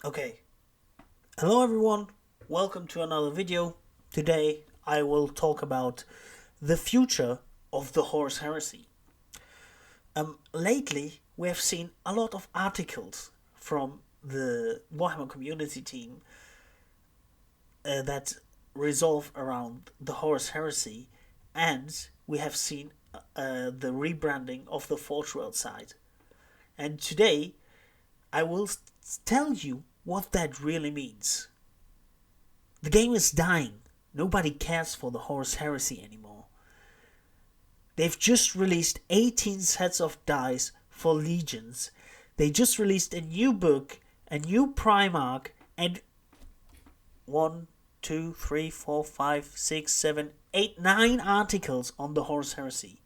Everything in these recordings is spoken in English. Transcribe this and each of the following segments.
Okay, hello everyone, welcome to another video. Today I will talk about the future of the Horus Heresy. Lately we have seen a lot of articles from the Warhammer community team that resolve around the Horus Heresy, and we have seen the rebranding of the Forge World side. And today I will tell you what that really means. The game is dying. Nobody cares for the Horus Heresy anymore. They've just released 18 sets of dice for Legions. They just released a new book, a new Primarch, and 1, 2, 3, 4, 5, 6, 7, 8, 9 articles on the Horus Heresy.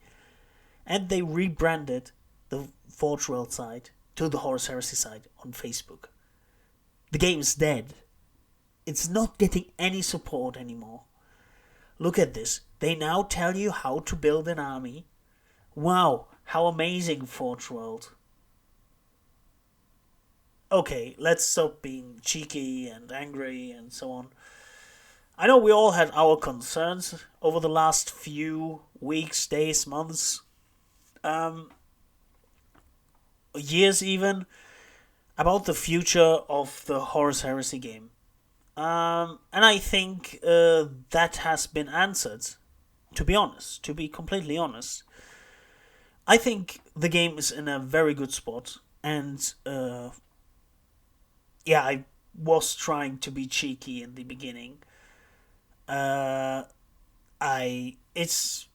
And they rebranded the Forge World side to the Horus Heresy side on Facebook. The game is dead. It's not getting any support anymore. Look at this. They now tell you how to build an army. Wow, how amazing, Forge World. Okay, let's stop being cheeky and angry and so on. I know we all had our concerns over the last few weeks, days, months, years even, about the future of the Horus Heresy game. And I think that has been answered, to be honest, to be completely honest. I think the game is in a very good spot, and I was trying to be cheeky in the beginning. It's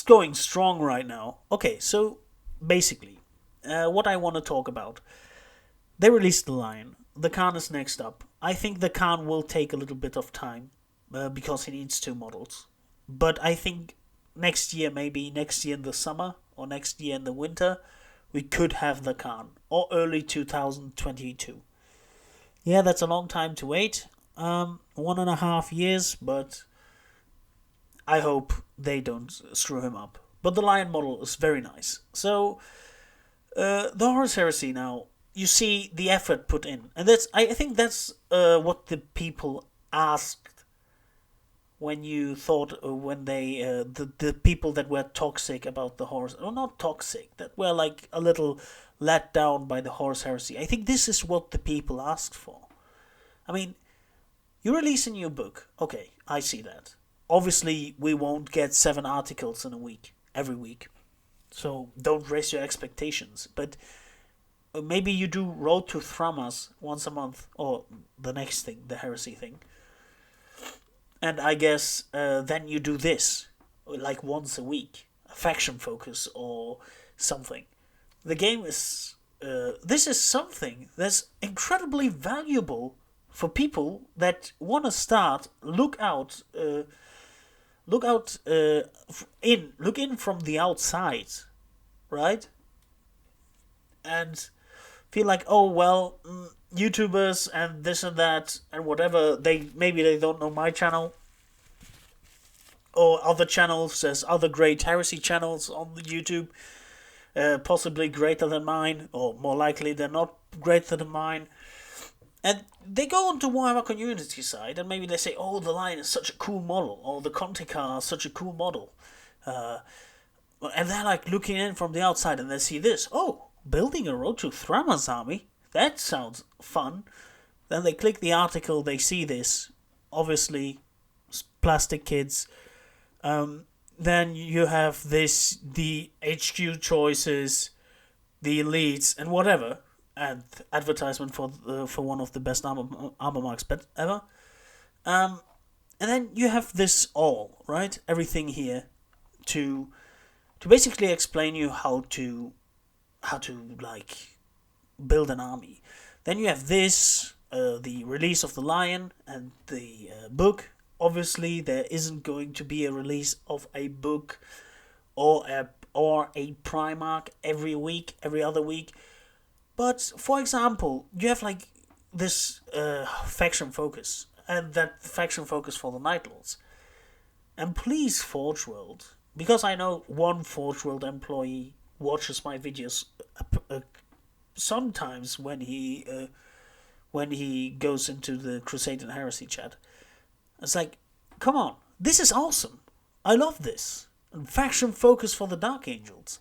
going strong right now. Okay, so basically, what I want to talk about. They released the Lion. The Khan is next up. I think the Khan will take a little bit of time because he needs 2 models. But I think maybe next year in the summer or next year in the winter, we could have the Khan, or early 2022. Yeah, that's a long time to wait. 1.5 years, but I hope they don't screw him up. But the Lion model is very nice. So, the Horus Heresy now, you see the effort put in, and I think that's what the people asked when you thought when they the people that were toxic about the Horus, or not toxic, that were like a little let down by the Horus Heresy. I think this is what the people asked for. I mean, you release a new book, okay, I see that. Obviously, we won't get 7 articles in a week every week, so don't raise your expectations, but maybe you do Road to Thramas once a month, or the next thing, the Heresy thing. And I guess then you do this, like once a week, a faction focus or something. The game is... this is something that's incredibly valuable for people that want to start, look in from the outside, right? And feel like, oh well, YouTubers and this and that and whatever, maybe they don't know my channel or other channels. There's other great Heresy channels on the YouTube, possibly greater than mine, or more likely they're not greater than mine. And they go onto Warhammer community side and maybe they say, oh, the Lion is such a cool model, or the Conti car is such a cool model. And they're like looking in from the outside and they see this. Oh, building a Road to Thramas army? That sounds fun. Then they click the article, they see this. Obviously, plastic kids. Then you have the HQ choices, the elites, and whatever. And advertisement for one of the best armor marks ever. And then you have this all, right? Everything here to basically explain you how to like build an army. Then you have this, the release of the Lion and the book. Obviously, there isn't going to be a release of a book or a Primarch every week, every other week. But for example, you have like this faction focus, and that faction focus for the Night Lords. And please, Forge World, because I know one Forge World employee watches my videos sometimes when he when he goes into the Crusade and Heresy chat. It's like, come on, this is awesome. I love this. And faction focus for the Dark Angels.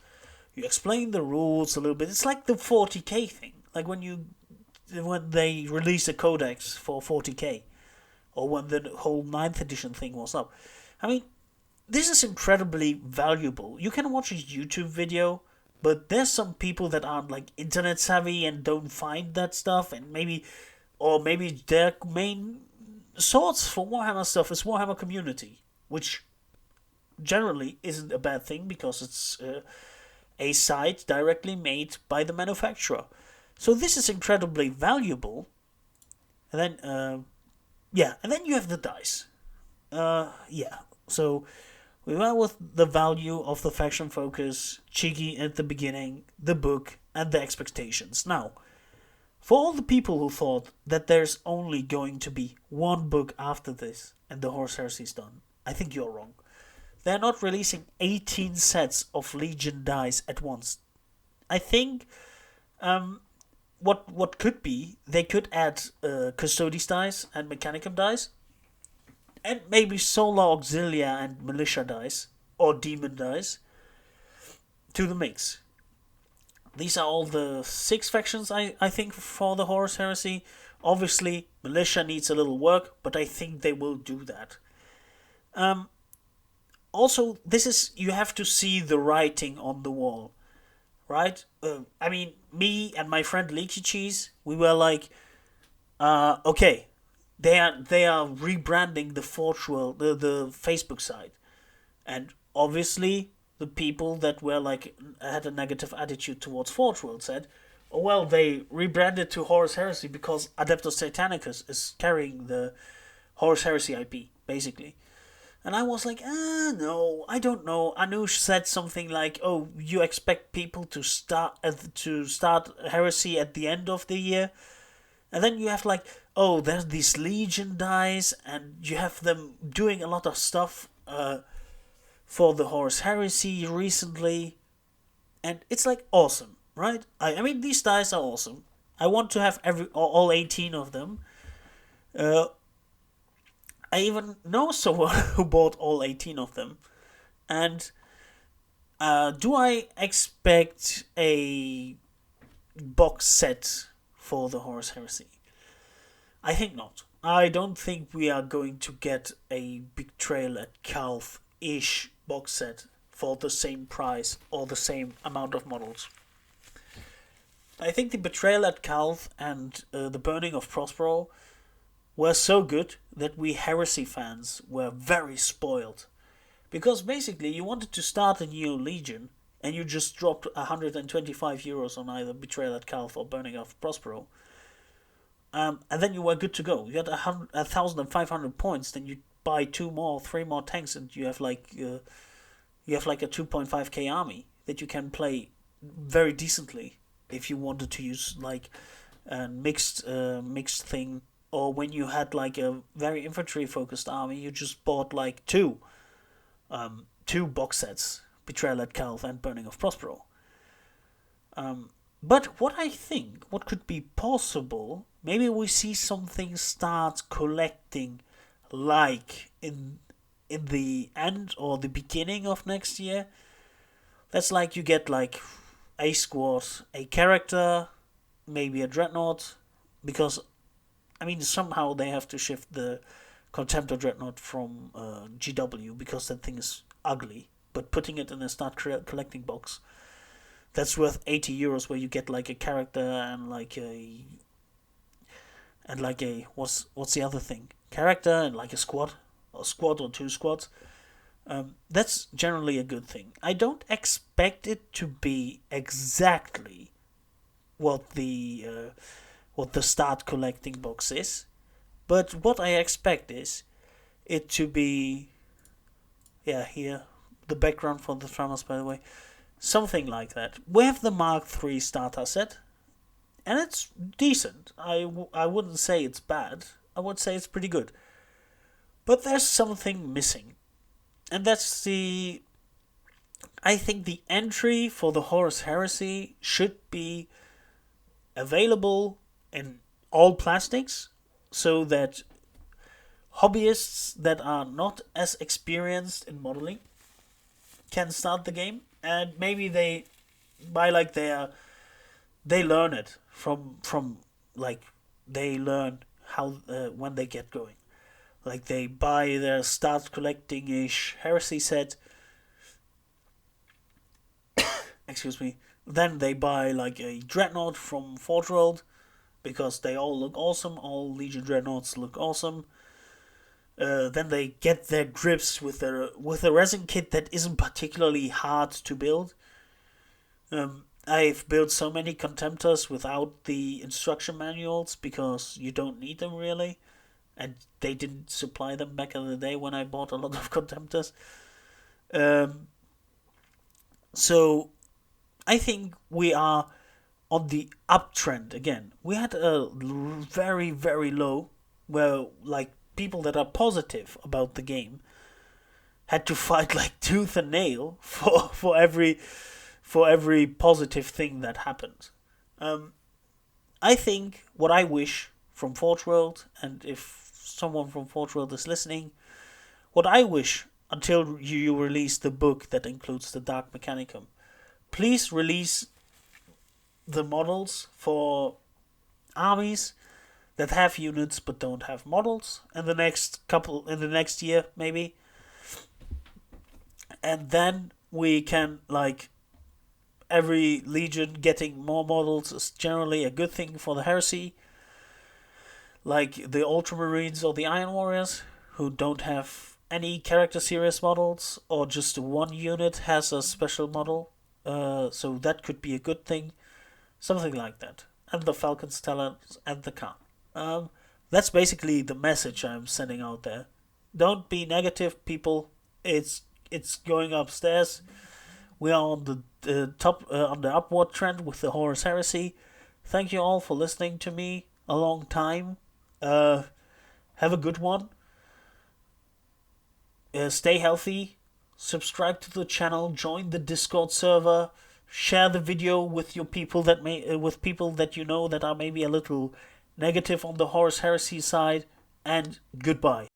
You explain the rules a little bit. It's like the 40k thing. Like when they released a codex for 40k. Or when the whole 9th edition thing was up. I mean, this is incredibly valuable. You can watch a YouTube video, but there's some people that aren't like internet savvy and don't find that stuff, and maybe their main source for Warhammer stuff is Warhammer Community, which generally isn't a bad thing because it's a site directly made by the manufacturer. So this is incredibly valuable. And then, and then you have the dice. So we went with the value of the faction focus, cheeky at the beginning, the book, and the expectations. Now, for all the people who thought that there's only going to be one book after this and the Horus Heresy is done, I think you're wrong. They're not releasing 18 sets of Legion dice at once. I think what could be, they could add Custodes dice and Mechanicum dice, and maybe Solar Auxilia and Militia dice, or Demon dice, to the mix. These are all the 6 factions, I think, for the Horus Heresy. Obviously, Militia needs a little work, but I think they will do that. Also, you have to see the writing on the wall, right? Me and my friend Leaky Cheese, we were like, okay, they are rebranding the Forge World, the Facebook site, and obviously the people that were like had a negative attitude towards Forge World said, oh well, they rebranded to Horus Heresy because Adeptus Satanicus is carrying the Horus Heresy IP, basically. And I was like, no, I don't know. Anush said something like, oh, you expect people to start Heresy at the end of the year? And then you have like, oh, there's these Legion dice, and you have them doing a lot of stuff for the Horus Heresy recently. And it's like awesome, right? I mean, these dice are awesome. I want to have all 18 of them. I even know someone who bought all 18 of them. And do I expect a box set for the Horus Heresy? I think not. I don't think we are going to get a Betrayal at Calth-ish box set for the same price or the same amount of models. I think the Betrayal at Calth and the Burning of Prospero were so good that we Heresy fans were very spoiled. Because basically you wanted to start a new Legion and you just dropped €125 on either Betrayal at Calth or Burning of Prospero. And then you were good to go. You had 1,500 points, then you buy 3 more tanks, and you have like a 2.5k army that you can play very decently if you wanted to use like a mixed thing. Or when you had like a very infantry focused army, you just bought like two box sets, Betrayal at Calth and Burning of Prospero. But what could be possible, maybe we see something start collecting like in the end or the beginning of next year. That's like you get like a squad, a character, maybe a dreadnought, because I mean somehow they have to shift the Contemptor dreadnought from GW because that thing is ugly, but putting it in a start collecting box, that's worth €80, where you get like a character and like a what's the other thing? Character and like a squad or 2 squads. That's generally a good thing. I don't expect it to be exactly what the start collecting box is, but what I expect is it to be, here, the background for the dramas, by the way, something like that. We have the Mark III starter set, and it's decent. I wouldn't say it's bad. I would say it's pretty good. But there's something missing. And that's I think the entry for the Horus Heresy should be available in all plastics, so that hobbyists that are not as experienced in modeling can start the game, and maybe they by like they learn it from like they learn how when they get going. Like they buy their start collecting ish Heresy set. Excuse me. Then they buy like a Dreadnought from Forge World because they all look awesome. All Legion Dreadnoughts look awesome. Then they get their grips with a resin kit that isn't particularly hard to build. I've built so many Contemptors without the instruction manuals because you don't need them really, and they didn't supply them back in the day when I bought a lot of Contemptors. So I think we are on the uptrend again. We had a very, very low where like people that are positive about the game had to fight like tooth and nail for every positive thing that happened. I think what I wish from Forge World, and if someone from Forge World is listening, what I wish until you release the book that includes the Dark Mechanicum, please release the models for armies that have units but don't have models in the next year maybe, and then we can like every legion getting more models is generally a good thing for the Heresy. Like the Ultramarines or the Iron Warriors who don't have any character series models, or just one unit has a special model. So that could be a good thing, something like that. And the Falcon's Talons and the Khan. That's basically the message I'm sending out there. Don't be negative, people. It's going upstairs. We are on the top on the upward trend with the Horus Heresy. Thank you all for listening to me a long time. Have a good one. Stay healthy. Subscribe to the channel. Join the Discord server. Share the video with your people with people that you know that are maybe a little negative on the Horus Heresy side. And goodbye.